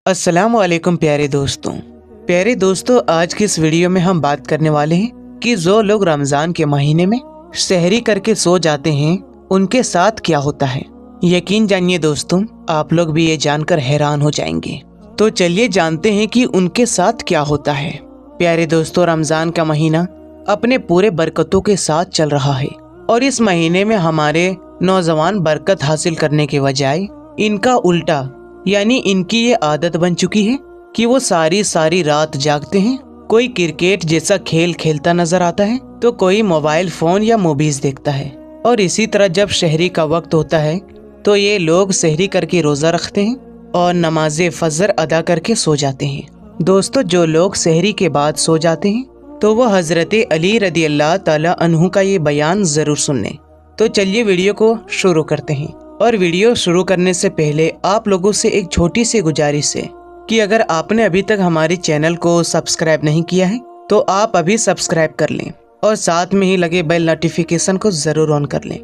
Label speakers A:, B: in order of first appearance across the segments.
A: अस्सलामुअलैकुम प्यारे दोस्तों, आज की इस वीडियो में हम बात करने वाले हैं कि जो लोग रमज़ान के महीने में सहरी करके सो जाते हैं उनके साथ क्या होता है। यकीन जानिए दोस्तों, आप लोग भी ये जानकर हैरान हो जाएंगे। तो चलिए जानते हैं कि उनके साथ क्या होता है। प्यारे दोस्तों, रमज़ान का महीना अपने पूरे बरकतों के साथ चल रहा है और इस महीने में हमारे नौजवान बरकत हासिल करने के बजाय इनका उल्टा यानी इनकी ये आदत बन चुकी है कि वो सारी रात जागते हैं। कोई क्रिकेट जैसा खेल खेलता नजर आता है तो कोई मोबाइल फोन या मूवीज देखता है। और इसी तरह जब सहरी का वक्त होता है तो ये लोग सहरी करके रोजा रखते हैं और नमाज फजर अदा करके सो जाते हैं। दोस्तों, जो लोग सहरी के बाद सो जाते हैं तो वो हजरत अली रदी अल्लाह ताला अन्हु का ये बयान जरूर सुन लें। तो चलिए वीडियो को शुरू करते हैं। और वीडियो शुरू करने से पहले आप लोगों से एक छोटी सी गुजारिश है कि अगर आपने अभी तक हमारे चैनल को सब्सक्राइब नहीं किया है तो आप अभी सब्सक्राइब कर लें और साथ में ही लगे बेल नोटिफिकेशन को जरूर ऑन कर लें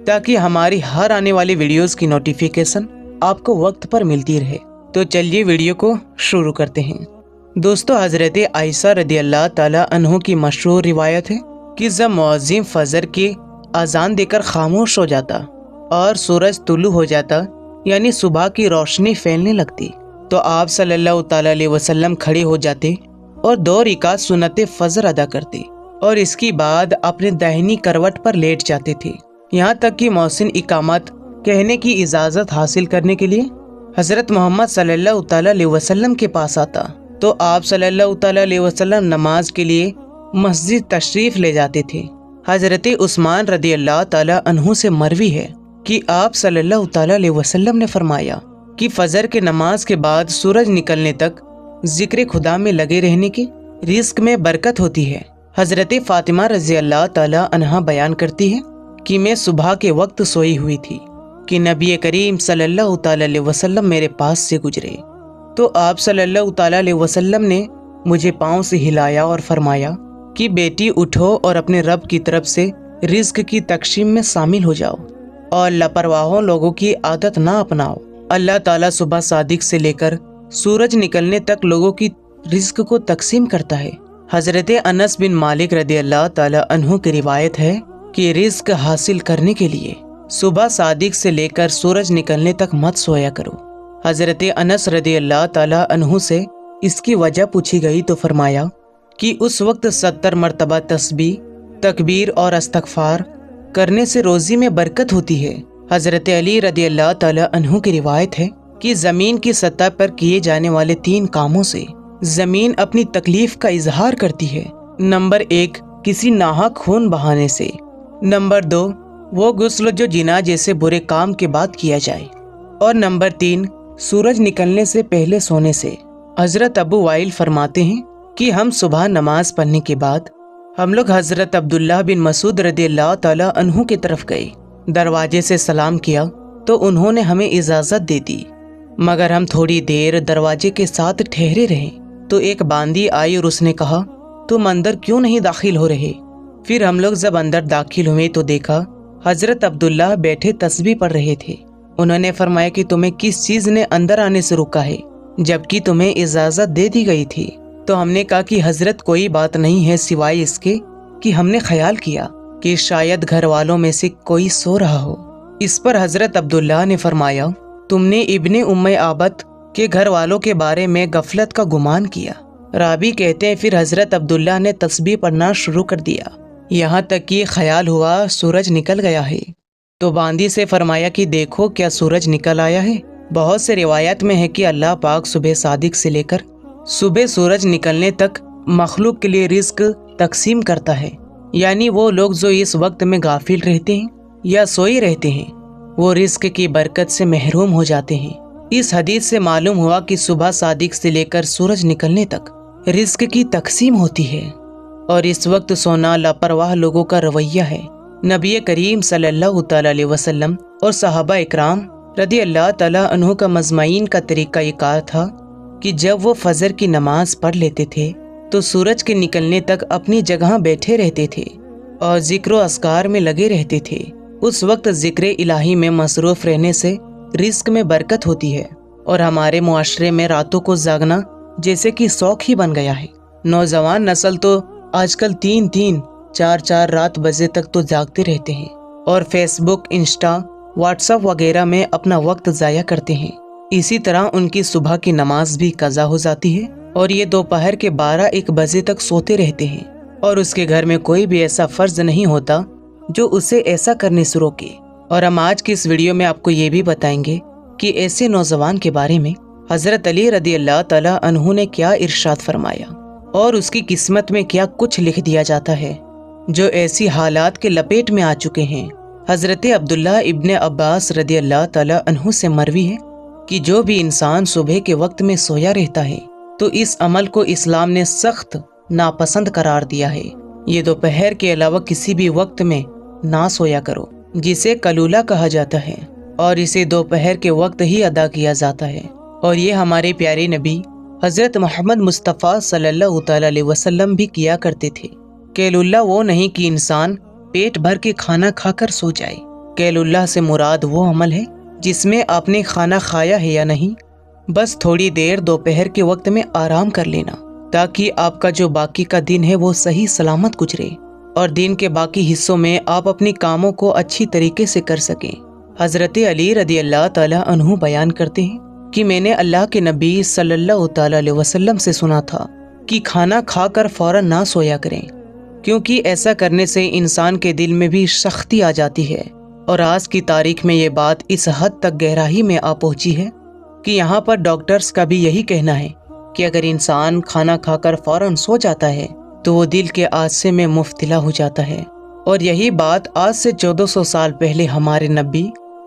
A: ताकि हमारी हर आने वाली वीडियोस की नोटिफिकेशन आपको वक्त पर मिलती रहे। तो चलिए वीडियो को शुरू करते हैं। दोस्तों, हजरत आयशा रदी अल्लाह ताला अन्हु की मशहूर रिवायत है कि जब मुअज्जिन फजर की अजान देकर खामोश हो जाता और सूरज तुलू हो जाता यानी सुबह की रोशनी फैलने लगती तो आप सल्लल्लाहु ताला अलैहि वसल्लम खड़े हो जाते और 2 रिकात सुन्नत फजर अदा करते और इसके बाद अपने दाहिनी करवट पर लेट जाते थे। यहाँ तक कि मौसिन इकामत कहने की इजाज़त हासिल करने के लिए हजरत मोहम्मद सल्लल्लाहु ताला अलैहि वसल्लम के पास आता तो आप सल्लल्लाहु ताला अलैहि वसल्लम नमाज के लिए मस्जिद तशरीफ ले जाते थे। हजरत उस्मान रदी अल्लाह ताला अन्हु से मरवी है कि आप सल्लल्लाहु ताला अलैहि वसल्लम ने फरमाया कि फजर के नमाज के बाद सूरज निकलने तक जिक्र खुदा में लगे रहने की रिस्क में बरकत होती है। हजरत फातिमा रज़ी अल्लाह ताला अन्हा बयान करती है कि मैं सुबह के वक्त सोई हुई थी कि नबी करीम सल्लल्लाहु ताला अलैहि वसल्लम मेरे पास से गुजरे तो आप सल्लल्लाहु ताला अलैहि वसल्लम ने मुझे पाँव से हिलाया और फरमाया कि बेटी उठो और अपने रब की तरफ से रिस्क की तकसीम में शामिल हो जाओ और लापरवाहों लोगों की आदत ना अपनाओ। अल्लाह ताला सुबह सादिक से लेकर सूरज निकलने तक लोगों की रिस्क को तकसीम करता है। हजरत अनस बिन मालिक रदी अल्लाह ताला अन्हु की रिवायत है कि रिस्क हासिल करने के लिए सुबह सादिक से लेकर सूरज निकलने तक मत सोया करो। हजरत अनस रदी अल्लाह ताला अन्हु से इसकी वजह पूछी गई तो फरमाया कि उस वक्त 70 मरतबा तस्बीह, तकबीर और इस्तगफार करने से रोजी में बरकत होती है। हजरत अली रदी अल्लाह ताला अन्हु की रिवायत है कि जमीन की सतह पर किए जाने वाले 3 कामों से जमीन अपनी तकलीफ का इजहार करती है। नंबर 1, किसी नाहक खून बहाने से। नंबर 2, वो गुस्ल जो जिना जैसे बुरे काम के बाद किया जाए। और नंबर 3, सूरज निकलने से पहले सोने से। हजरत अबू वाइल फरमाते हैं कि हम सुबह नमाज पढ़ने के बाद हम लोग हजरत अब्दुल्लाह बिन मसूद रदी अल्लाह ताला अन्हु की तरफ गए। दरवाजे से सलाम किया तो उन्होंने हमें इजाज़त दे दी, मगर हम थोड़ी देर दरवाजे के साथ ठहरे रहे तो एक बांदी आई और उसने कहा, तुम अंदर क्यों नहीं दाखिल हो रहे? फिर हम लोग जब अंदर दाखिल हुए तो देखा हजरत अब्दुल्लाह बैठे तस्बीह पढ़ रहे थे। उन्होंने फरमाया कि तुम्हें किस चीज़ ने अंदर आने से रोका है जबकि तुम्हें इजाज़त दे दी गई थी? तो हमने कहा कि हजरत कोई बात नहीं है सिवाय इसके कि हमने ख्याल किया कि शायद घर वालों में से कोई सो रहा हो। इस पर हजरत अब्दुल्लाह ने फरमाया, तुमने इब्ने उम्मे आबद के घर वालों के बारे में गफलत का गुमान किया। राबी कहते हैं फिर हजरत अब्दुल्लाह ने तस्बीह पढ़ना शुरू कर दिया यहाँ तक कि ख्याल हुआ सूरज निकल गया है। तो बांदी से फरमाया कि देखो क्या सूरज निकल आया है। बहुत से रिवायत में है कि अल्लाह पाक सुबह सादिक से लेकर सुबह सूरज निकलने तक मखलूक के लिए रिस्क तकसीम करता है, यानी वो लोग जो इस वक्त में गाफिल रहते हैं या सोए रहते हैं वो रिस्क की बरकत से महरूम हो जाते हैं। इस हदीस से मालूम हुआ कि सुबह सादिक से लेकर सूरज निकलने तक रिस्क की तकसीम होती है और इस वक्त सोना लापरवाह लोगों का रवैया है। नबी करीम सल्लल्लाहु ताला अलैहि वसल्लम और सहाबा इकराम रदी अल्लाह ताला अन्हु का मजमाइन का तरीका ये कहा था कि जब वो फजर की नमाज पढ़ लेते थे तो सूरज के निकलने तक अपनी जगह बैठे रहते थे और जिक्र अस्कार में लगे रहते थे। उस वक्त जिक्र इलाही में मसरूफ रहने से रिस्क में बरकत होती है और हमारे मुआशरे में रातों को जागना जैसे कि शौक ही बन गया है। नौजवान नस्ल तो आजकल 3-3, 4-4 रात बजे तक तो जागते रहते हैं और फेसबुक, इंस्टा, व्हाट्सएप वगैरह में अपना वक्त ज़ाया करते हैं। इसी तरह उनकी सुबह की नमाज भी कज़ा हो जाती है और ये दोपहर के 12-1 बजे तक सोते रहते हैं और उसके घर में कोई भी ऐसा फर्ज नहीं होता जो उसे ऐसा करने से रोके। और हम आज की इस वीडियो में आपको ये भी बताएंगे कि ऐसे नौजवान के बारे में हज़रत अली रदी अल्लाह तआला अन्हु ने क्या इरशाद फरमाया और उसकी किस्मत में क्या कुछ लिख दिया जाता है जो ऐसी हालात के लपेट में आ चुके हैं। हज़रत अब्दुल्लाह इब्न अब्बास रदी अल्लाह तआला अन्हु से मरवी है कि जो भी इंसान सुबह के वक्त में सोया रहता है तो इस अमल को इस्लाम ने सख्त नापसंद करार दिया है। ये दोपहर के अलावा किसी भी वक्त में ना सोया करो, जिसे कलूला कहा जाता है, और इसे दोपहर के वक्त ही अदा किया जाता है। और ये हमारे प्यारे नबी हज़रत मोहम्मद मुस्तफ़ा सल्लल्लाहु अलैहि वसल्लम भी किया करते थे। कैलुल्ला वो नहीं कि इंसान पेट भर के खाना खाकर सो जाए। कैलुल्ला से मुराद वो अमल है जिसमें आपने खाना खाया है या नहीं, बस थोड़ी देर दोपहर के वक्त में आराम कर लेना ताकि आपका जो बाकी का दिन है वो सही सलामत गुजरे और दिन के बाकी हिस्सों में आप अपने कामों को अच्छी तरीके से कर सकें। हज़रत अली रदी अल्लाह तआला अन्हु बयान करते हैं कि मैंने अल्लाह के नबी सल्लल्लाहु अलैहि वसल्लम से सुना था कि खाना खाकर फौरन ना सोया करें, क्योंकि ऐसा करने से इंसान के दिल में भी सख्ती आ जाती है। और आज की तारीख में ये बात इस हद तक गहराई में आ पहुंची है कि यहाँ पर डॉक्टर्स का भी यही कहना है कि अगर इंसान खाना खाकर फौरन सो जाता है तो वो दिल के हादसे में मुब्तला हो जाता है। और यही बात आज से 1400 साल पहले हमारे नबी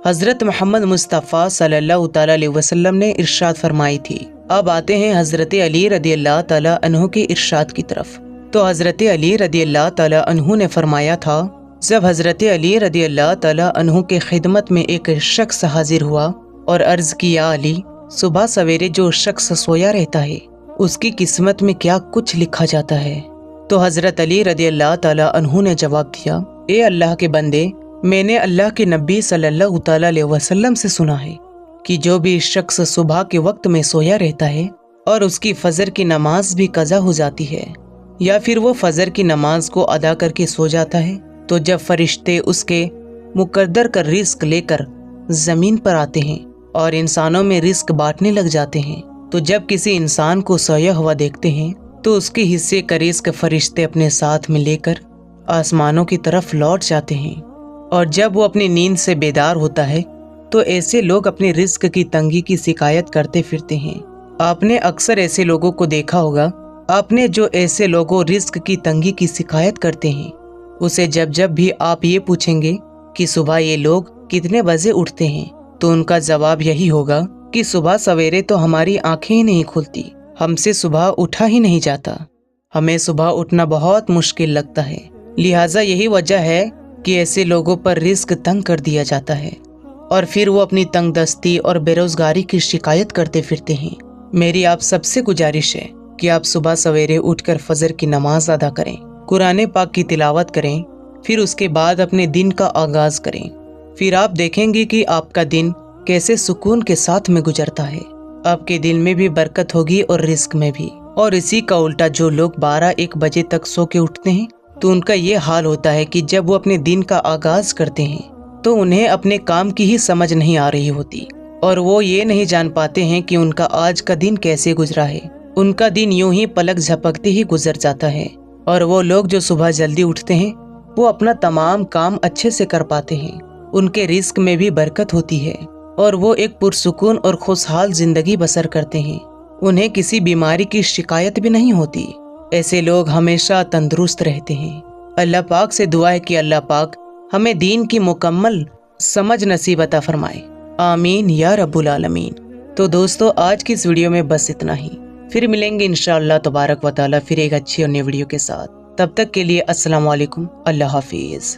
A: हज़रत मोहम्मद मुस्तफ़ा सल्लल्लाहु अलैहि वसल्लम ने इरशाद फरमाई थी। अब आते हैं हज़रत अली रदी अल्लाह तआला अन्हु के इरशाद की तरफ। तो हज़रत अली रदी अल्लाह तआला अन्हु ने फरमाया था, जब हज़रत अली रदी अल्लाह तआला अन्हु के खिदमत में एक शख्स हाजिर हुआ और अर्ज़ किया, अली, सुबह सवेरे जो शख्स सोया रहता है उसकी किस्मत में क्या कुछ लिखा जाता है। तो हज़रत अली रदी अल्लाह तआला अन्हु ने जवाब दिया, ए अल्लाह के बंदे, मैंने अल्लाह के नबी सल्लल्लाहु अलैहि वसल्लम से सुना है कि जो भी शख्स सुबह के वक्त में सोया रहता है और उसकी फजर की नमाज भी कज़ा हो जाती है या फिर वो फजर की नमाज को अदा करके सो जाता है, तो जब फरिश्ते उसके मुकद्दर का रिस्क लेकर ज़मीन पर आते हैं और इंसानों में रिस्क बांटने लग जाते हैं, तो जब किसी इंसान को सोया हुआ देखते हैं तो उसके हिस्से का रिस्क फरिश्ते अपने साथ में लेकर आसमानों की तरफ लौट जाते हैं। और जब वो अपनी नींद से बेदार होता है तो ऐसे लोग अपने रिस्क की तंगी की शिकायत करते फिरते हैं। आपने अक्सर ऐसे लोगों को देखा होगा। आपने जो ऐसे लोगों रिस्क की तंगी की शिकायत करते हैं उसे जब जब भी आप ये पूछेंगे कि सुबह ये लोग कितने बजे उठते हैं, तो उनका जवाब यही होगा कि सुबह सवेरे तो हमारी आंखें ही नहीं खुलती, हमसे सुबह उठा ही नहीं जाता, हमें सुबह उठना बहुत मुश्किल लगता है। लिहाजा यही वजह है कि ऐसे लोगों पर रिस्क तंग कर दिया जाता है और फिर वो अपनी तंगदस्ती और बेरोजगारी की शिकायत करते फिरते हैं। मेरी आप सबसे गुजारिश है कि आप सुबह सवेरे उठकर फजर की नमाज अदा करें, कुरान पाक की तिलावत करें, फिर उसके बाद अपने दिन का आगाज करें। फिर आप देखेंगे कि आपका दिन कैसे सुकून के साथ में गुजरता है। आपके दिल में भी बरकत होगी और रिस्क में भी। और इसी का उल्टा जो लोग 12-1 बजे तक सो के उठते हैं तो उनका ये हाल होता है कि जब वो अपने दिन का आगाज करते हैं तो उन्हें अपने काम की ही समझ नहीं आ रही होती और वो ये नहीं जान पाते हैं कि उनका आज का दिन कैसे गुजरा है। उनका दिन यूं ही पलक झपकते ही गुजर जाता है। और वो लोग जो सुबह जल्दी उठते हैं वो अपना तमाम काम अच्छे से कर पाते हैं, उनके रिस्क में भी बरकत होती है और वो एक पुरसुकून और खुशहाल जिंदगी बसर करते हैं। उन्हें किसी बीमारी की शिकायत भी नहीं होती। ऐसे लोग हमेशा तंदुरुस्त रहते हैं। अल्लाह पाक से दुआ है कि अल्लाह पाक हमें दीन की मुकम्मल समझ नसीब अता फरमाए। आमीन या रब्बुल आलमीन। तो दोस्तों, आज की इस वीडियो में बस इतना ही। फिर मिलेंगे इंशाअल्लाह तबारक व तआला फिर एक अच्छी और नई वीडियो के साथ। तब तक के लिए अस्सलाम वालेकुम, अल्लाह हाफिज।